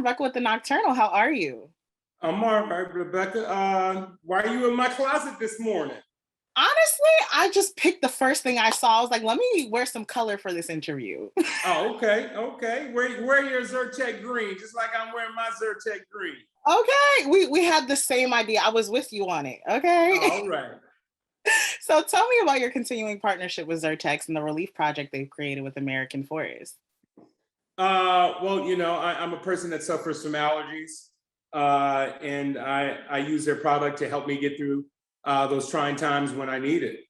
Rebecca with the Nocturnal. How are you? I'm all right, Rebecca. Why are you in my closet this morning? Honestly, I just picked the first thing I saw. I was like, let me wear some color for this interview. Oh, okay, okay. Wear your ZYRTEC green, just like I'm wearing my ZYRTEC green. Okay, we had the same idea. I was with you on it. Okay. All right. So tell me about your continuing partnership with ZYRTEC and the relief project they've created with American Forest. Well, I'm a person that suffers from allergies, and I use their product to help me get through those trying times when I need it.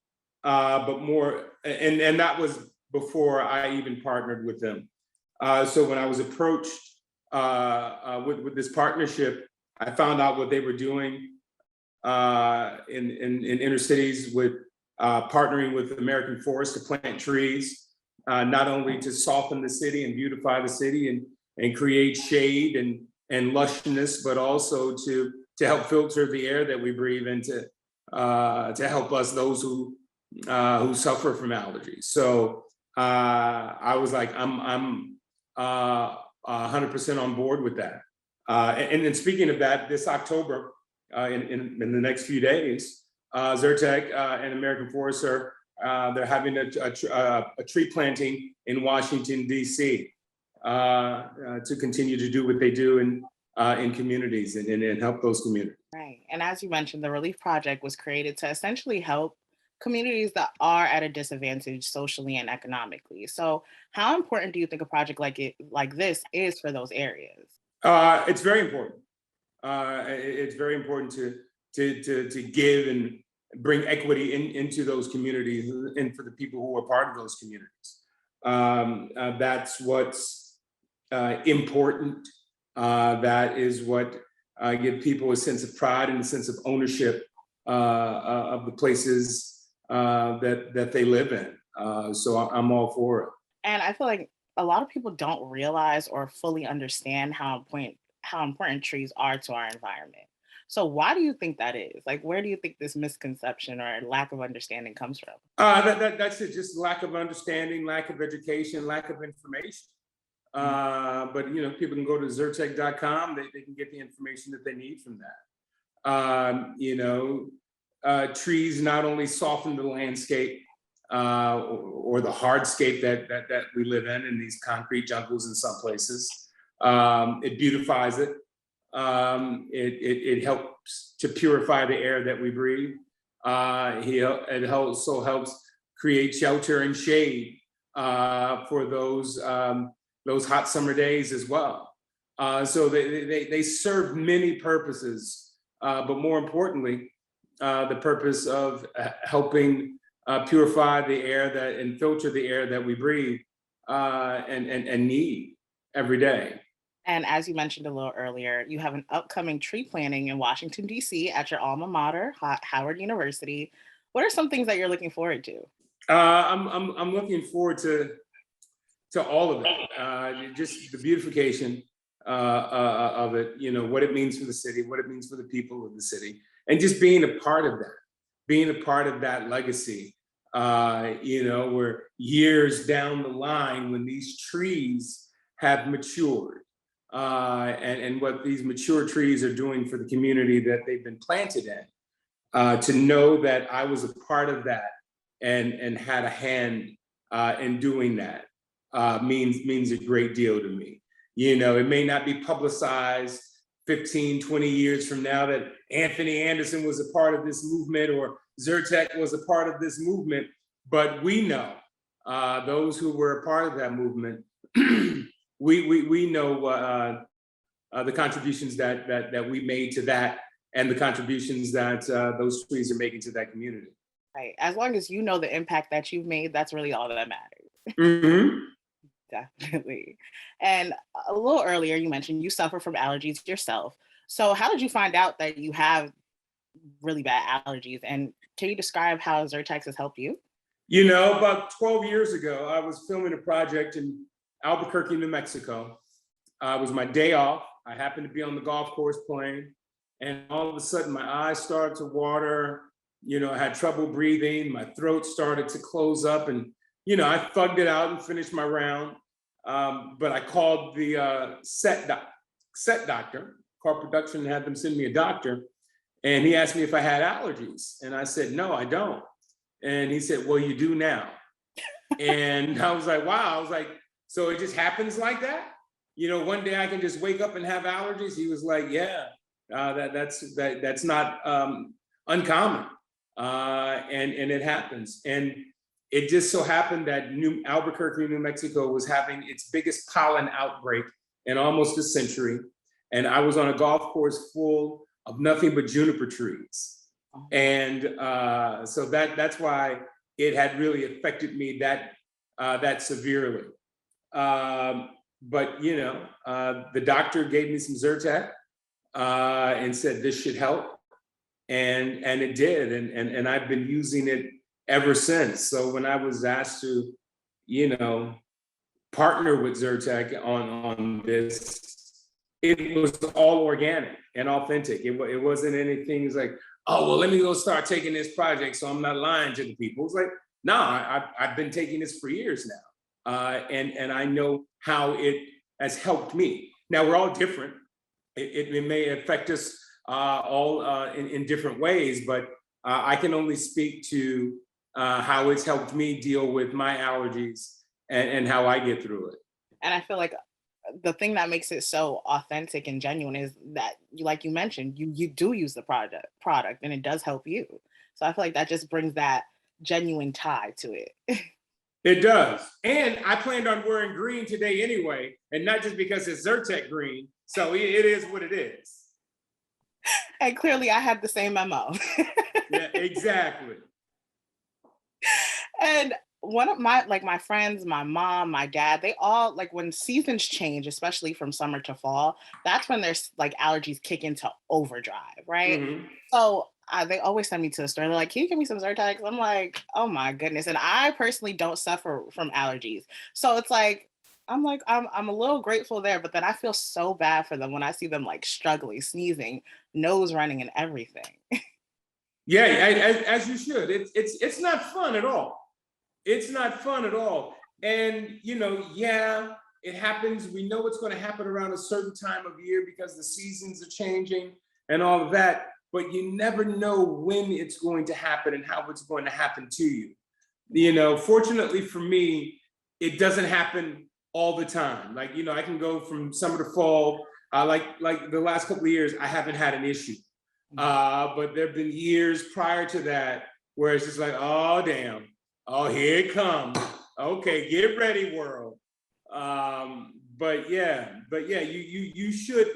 But more, and that was before I even partnered with them. So when I was approached with this partnership, I found out what they were doing in inner cities with partnering with American Forest to plant trees, not only to soften the city and beautify the city and create shade and lushness, but also to help filter the air that we breathe and to help us, those who suffer from allergies. So I was like, I'm 100% on board with that. And then speaking of that, this October, in the next few days, ZYRTEC and American Forest are they're having a tree planting in Washington, D.C. To continue to do what they do in communities and help those communities. Right. And as you mentioned, the Relief Project was created to essentially help communities that are at a disadvantage socially and economically. So how important do you think a project like this is for those areas? It's very important. It's very important to give and bring equity into those communities and for the people who are part of those communities. That's what's important. That is what give people a sense of pride and a sense of ownership of the places that they live in. So I'm all for it. And I feel like a lot of people don't realize or fully understand how important trees are to our environment. So why do you think that is? Like, where do you think this misconception or lack of understanding comes from? That's it, just lack of understanding, lack of education, lack of information. But people can go to zyrtec.com. They can get the information that they need from that. Trees not only soften the landscape or the hardscape that we live in these concrete jungles in some places. It beautifies it. It helps to purify the air that we breathe. It also helps create shelter and shade for those hot summer days as well. So they serve many purposes, but more importantly, the purpose of helping purify the air and filter the air that we breathe and need every day. And as you mentioned a little earlier, you have an upcoming tree planting in Washington, D.C. at your alma mater, Howard University. What are some things that you're looking forward to? I'm looking forward to all of it. Just the beautification of it. What it means for the city, what it means for the people of the city, and just being a part of that legacy. Where years down the line, when these trees have matured, and what these mature trees are doing for the community that they've been planted in, to know that I was a part of that and had a hand in doing that means a great deal to me. It may not be publicized 15, 20 years from now that Anthony Anderson was a part of this movement or ZYRTEC was a part of this movement, but we know, those who were a part of that movement, we know the contributions that we made to that and the contributions that those trees are making to that community. Right. As long as you know the impact that you've made, that's really all that matters. Mm-hmm. Definitely. And a little earlier, you mentioned you suffer from allergies yourself. So how did you find out that you have really bad allergies? And can you describe how ZYRTEC has helped you? About 12 years ago, I was filming a project in Albuquerque, New Mexico. It was my day off. I happened to be on the golf course playing, and all of a sudden my eyes started to water. I had trouble breathing. My throat started to close up, and I thugged it out and finished my round. But I called the set doc, set doctor. Car production had them send me a doctor, and he asked me if I had allergies, and I said no, I don't. And he said, well, you do now. And I was like, wow. I was like, so it just happens like that? You know, one day I can just wake up and have allergies? He was like, yeah, that's not uncommon. And it happens. And it just so happened that Albuquerque, New Mexico was having its biggest pollen outbreak in almost a century. And I was on a golf course full of nothing but juniper trees. And so that's why it had really affected me that severely. But you know, the doctor gave me some ZYRTEC and said this should help, and it did, and I've been using it ever since. So when I was asked to, you know, partner with ZYRTEC on this, it was all organic and authentic. It wasn't anything like, oh, well, let me go start taking this project so I'm not lying to the people. It's like, no, I've been taking this for years now. And I know how it has helped me. Now, we're all different. It may affect us all in different ways, but I can only speak to how it's helped me deal with my allergies and how I get through it. And I feel like the thing that makes it so authentic and genuine is that, like you mentioned, you do use the product and it does help you. So I feel like that just brings that genuine tie to it. It does. And I planned on wearing green today anyway, and not just because it's ZYRTEC green. So it is what it is. And clearly I had the same memo. Yeah, exactly. And one of my friends, my mom, my dad, they all, like, when seasons change, especially from summer to fall, that's when there's like allergies kick into overdrive, right? Mm-hmm. So they always send me to the store. They're like, "Can you give me some ZYRTEC?" I'm like, "Oh my goodness!" And I personally don't suffer from allergies, so it's like I'm a little grateful there, but then I feel so bad for them when I see them like struggling, sneezing, nose running, and everything. Yeah, as you should. It's not fun at all. It's not fun at all. And you know, yeah, it happens. We know it's going to happen around a certain time of year because the seasons are changing and all of that. But you never know when it's going to happen and how it's going to happen to you. You know, fortunately for me, it doesn't happen all the time. Like, you know, I can go from summer to fall. Like the last couple of years, I haven't had an issue. But there have been years prior to that where it's just like, oh damn, oh here it comes. Okay, get ready, world. But yeah, you should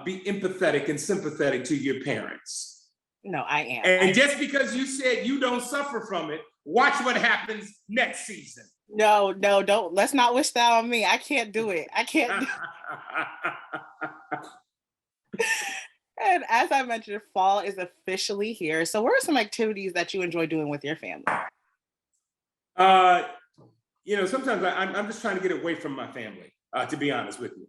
be empathetic and sympathetic to your parents. No, I am. And just because you said you don't suffer from it, watch what happens next season. No, don't. Let's not wish that on me. I can't do it. I can't do And as I mentioned, fall is officially here. So what are some activities that you enjoy doing with your family? You know, sometimes I'm just trying to get away from my family, to be honest with you.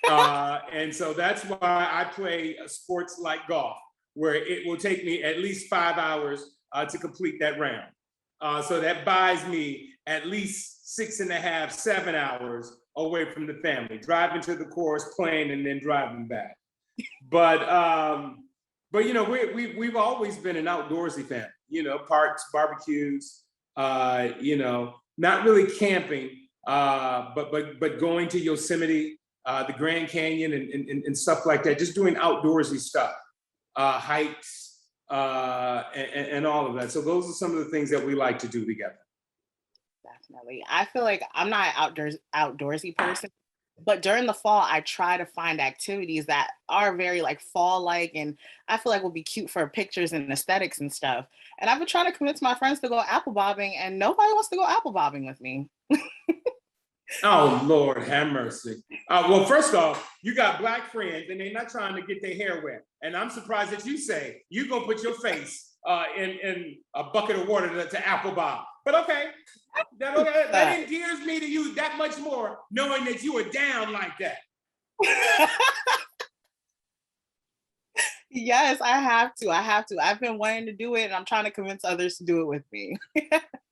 And so that's why I play sports like golf, where it will take me at least 5 hours to complete that round. So that buys me at least 6.5, 7 hours away from the family, driving to the course, playing, and then driving back. But you know, we've always been an outdoorsy family. You know, parks, barbecues. You know, not really camping, but going to Yosemite, the Grand Canyon, and stuff like that. Just doing outdoorsy stuff, hikes, and all of that. So those are some of the things that we like to do together. Definitely. I feel like I'm not an outdoorsy person, but during the fall, I try to find activities that are very like fall-like, and I feel like will be cute for pictures and aesthetics and stuff. And I've been trying to convince my friends to go apple bobbing, and nobody wants to go apple bobbing with me. Oh, Lord, have mercy. Well, first off, you got Black friends and they're not trying to get their hair wet. And I'm surprised that you say you're going to put your face in a bucket of water to apple bob. But okay, that endears me to you that much more, knowing that you are down like that. Yes, I have to. I have to. I've been wanting to do it, and I'm trying to convince others to do it with me.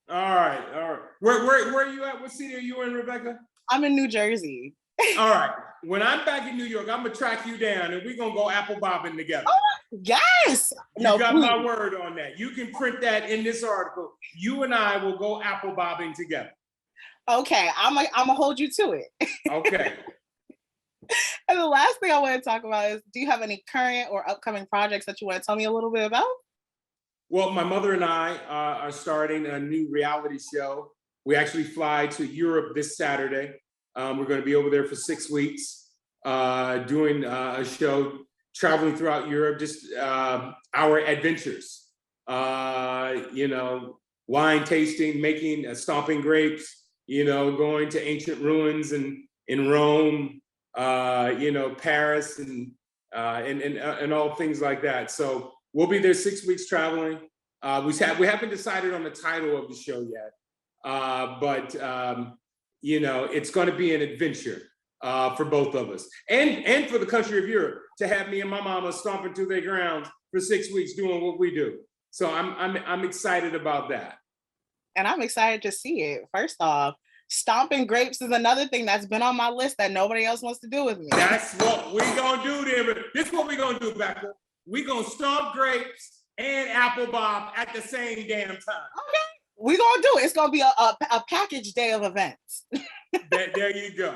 All right. Where are you at? What city are you in, Rebecca? I'm in New Jersey. All right. When I'm back in New York, I'm gonna track you down and we're gonna go apple bobbing together. Oh, yes. You No, got please. my word on that. You can print that in this article. You and I will go apple bobbing together. Okay, I'm gonna hold you to it. Okay. And the last thing I want to talk about is, do you have any current or upcoming projects that you want to tell me a little bit about? Well, my mother and I are starting a new reality show. We actually fly to Europe this Saturday. We're going to be over there for 6 weeks, doing a show, traveling throughout Europe, just our adventures. You know, wine tasting, making, stomping grapes. You know, going to ancient ruins in Rome. You know, Paris and all things like that. So we'll be there 6 weeks traveling. We haven't decided on the title of the show yet, but you know, it's going to be an adventure for both of us, and for the country of Europe to have me and my mama stomping through their grounds for 6 weeks doing what we do. So I'm excited about that. And I'm excited to see it. First off, stomping grapes is another thing that's been on my list that nobody else wants to do with me. That's what we gonna do there. This is what we gonna do, Becca. We gonna stomp grapes and apple bob at the same damn time. Okay, we gonna do it. It's gonna be a package day of events. There you go.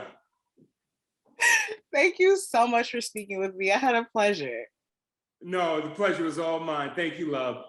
Thank you so much for speaking with me. I had a pleasure. No, the pleasure was all mine. Thank you, love.